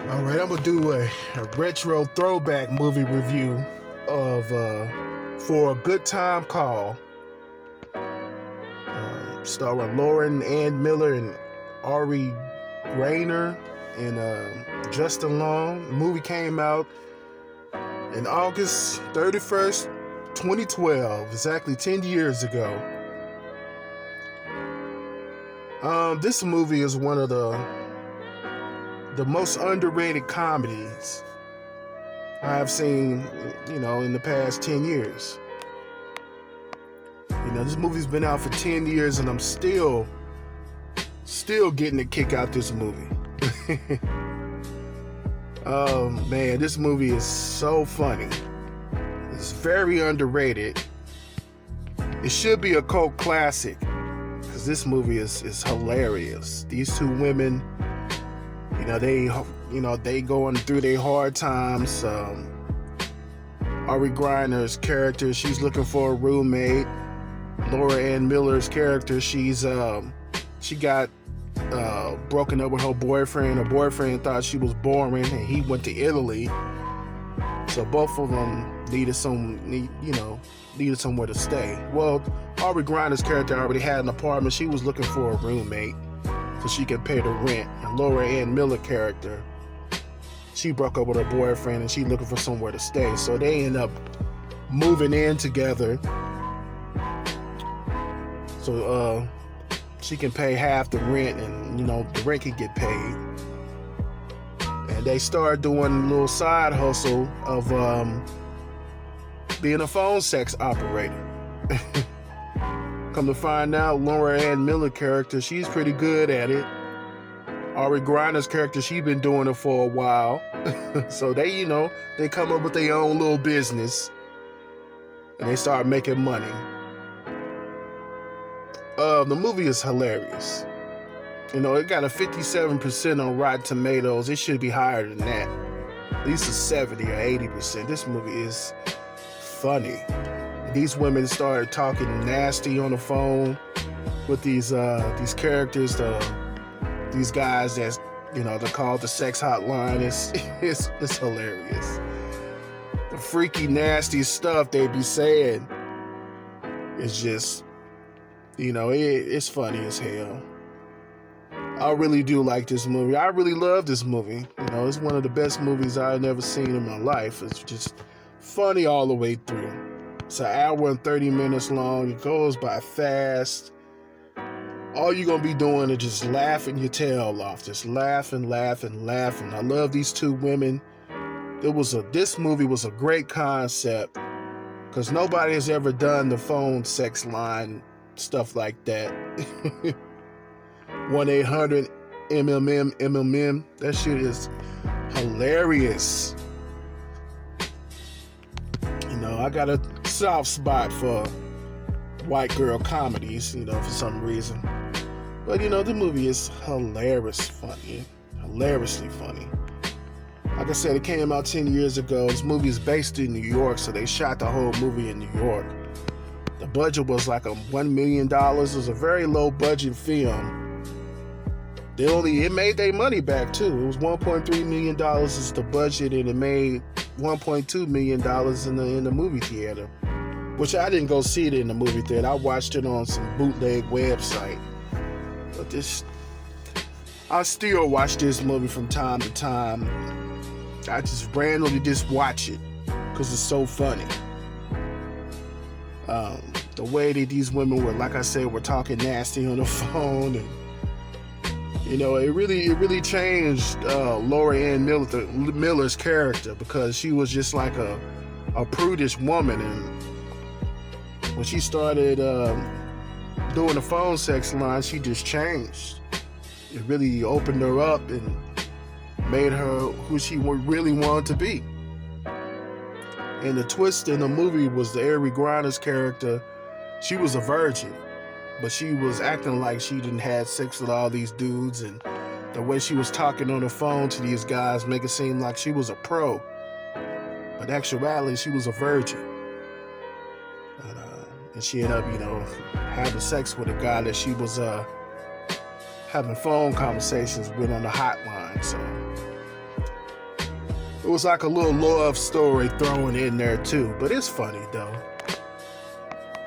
All right, I'm gonna do a retro throwback movie review of For a Good Time Call, starring Lauren Ann Miller and Ari Grainer and Justin Long. The movie came out in August 31st, 2012, exactly 10 years ago. This movie is one of the most underrated comedies I have seen, in the past 10 years. This movie's been out for 10 years and I'm still getting a kick out this movie. Oh man, this movie is so funny. It's very underrated. It should be a cult classic because this movie is hilarious. These two women, they going through their hard times. Ari Griner's character, she's looking for a roommate. Laura Ann Miller's character, she got broken up with her boyfriend. Her boyfriend thought she was boring, and he went to Italy. So both of them needed somewhere to stay. Well, Ari Griner's character already had an apartment. She was looking for a roommate so she could pay the rent. And Laura Ann Miller character, she broke up with her boyfriend and she looking for somewhere to stay. So they end up moving in together. So she can pay half the rent and the rent can get paid. And they start doing a little side hustle of being a phone sex operator. Come to find out, Laura Ann Miller character, she's pretty good at it. Ari Griner's character, she's been doing it for a while. So they come up with their own little business and they start making money. The movie is hilarious. It got a 57% on Rotten Tomatoes. It should be higher than that. At least a 70 or 80%. This movie is funny. These women started talking nasty on the phone with these characters, these guys that they're called the sex hotline. It's hilarious. The freaky nasty stuff they be saying is just it's funny as hell. I really do like this movie. I really love this movie. It's one of the best movies I've never seen in my life. It's just funny all the way through. It's an hour and 30 minutes long. It goes by fast. All you're going to be doing is just laughing your tail off. Just laughing. I love these two women. This movie was a great concept because nobody has ever done the phone sex line stuff like that. 1-800-MMM. That shit is hilarious. I got a soft spot for white girl comedies, for some reason. But the movie is hilariously funny. Like I said, it came out 10 years ago. This movie is based in New York, so they shot the whole movie in New York. The budget was like $1 million. It was a very low budget film. It made their money back too. It was $1.3 million is the budget, and it made $1.2 million in the movie theater. Which I didn't go see it in the movie theater. I watched it on some bootleg website. But I still watch this movie from time to time. I just randomly watch it because it's so funny. The way that these women were, like I said, were talking nasty on the phone, and it really changed Laura Ann Miller's character because she was just like a prudish woman, and when she started doing the phone sex line, she just changed. It really opened her up and made her who she really wanted to be. And the twist in the movie was the Ari Griner's character. She was a virgin, but she was acting like she didn't have sex with all these dudes, and the way she was talking on the phone to these guys make it seem like she was a pro. But actually, she was a virgin. And she ended up, having sex with a guy that she was having phone conversations with on the hotline. So It was like a little love story thrown in there too, but it's funny though.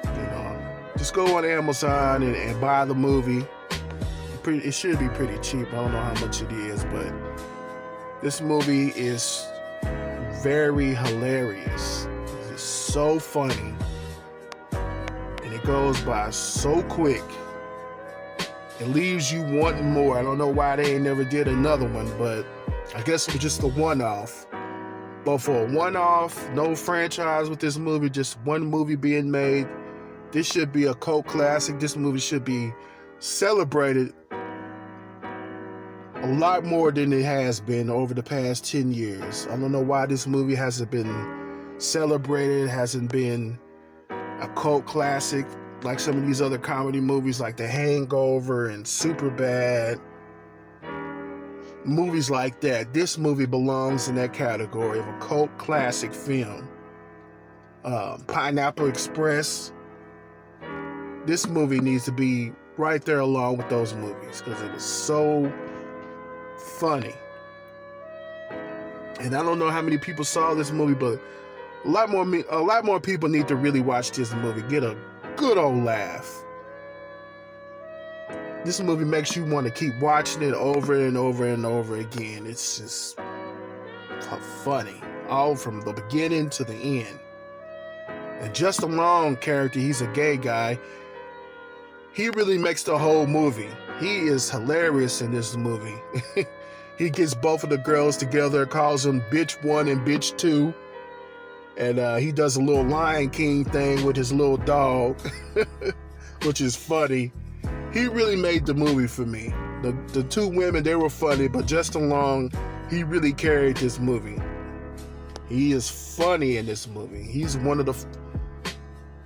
You know, just go on Amazon and buy the movie. It should be pretty cheap. I don't know how much it is, but this movie is very hilarious. It's so funny, and it goes by so quick. It leaves you wanting more. I don't know why they ain't never did another one, but I guess it was just a one-off. But for a one-off, no franchise with this movie, just one movie being made, this should be a cult classic. This movie should be celebrated a lot more than it has been over the past 10 years. I don't know why this movie hasn't been celebrated, hasn't been a cult classic like some of these other comedy movies like The Hangover and Superbad. Movies like that. This movie belongs in that category of a cult classic film. Pineapple Express. This movie needs to be right there along with those movies because it was so funny. And I don't know how many people saw this movie, but a lot more people need to really watch this movie. Get a good old laugh. This movie makes you want to keep watching it over and over and over again. It's just funny, all from the beginning to the end. And Justin Long character, he's a gay guy. He really makes the whole movie. He is hilarious in this movie. He gets both of the girls together, calls them Bitch 1 and Bitch 2. And he does a little Lion King thing with his little dog, which is funny. He really made the movie for me. The two women, they were funny, but Justin Long, he really carried this movie. He is funny in this movie. He's one of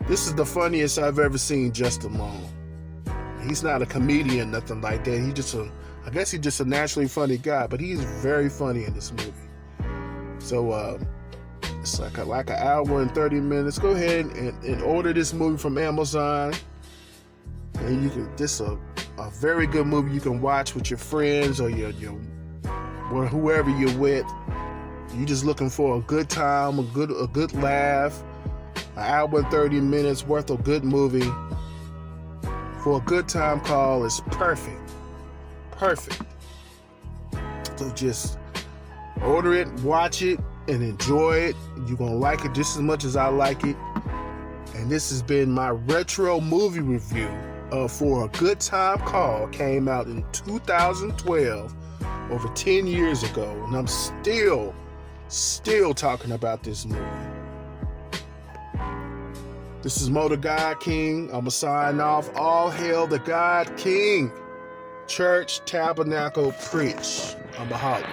this is the funniest I've ever seen Justin Long. He's not a comedian, nothing like that. I guess he's just a naturally funny guy, but he's very funny in this movie. So it's like an hour and 30 minutes. Go ahead and order this movie from Amazon. And you can. This is a very good movie you can watch with your friends or or whoever you're with. You're just looking for a good time, a good laugh. An hour and 30 minutes worth of good movie for a good time call is perfect. Perfect. So just order it, watch it, and enjoy it. You're gonna like it just as much as I like it. And this has been my retro movie review For a Good Time Call. Came out in 2012, over 10 years ago, and I'm still talking about this movie. This is Mo the God King. I'ma sign off. All hail the God King. Church, tabernacle, preach. I'm a holler.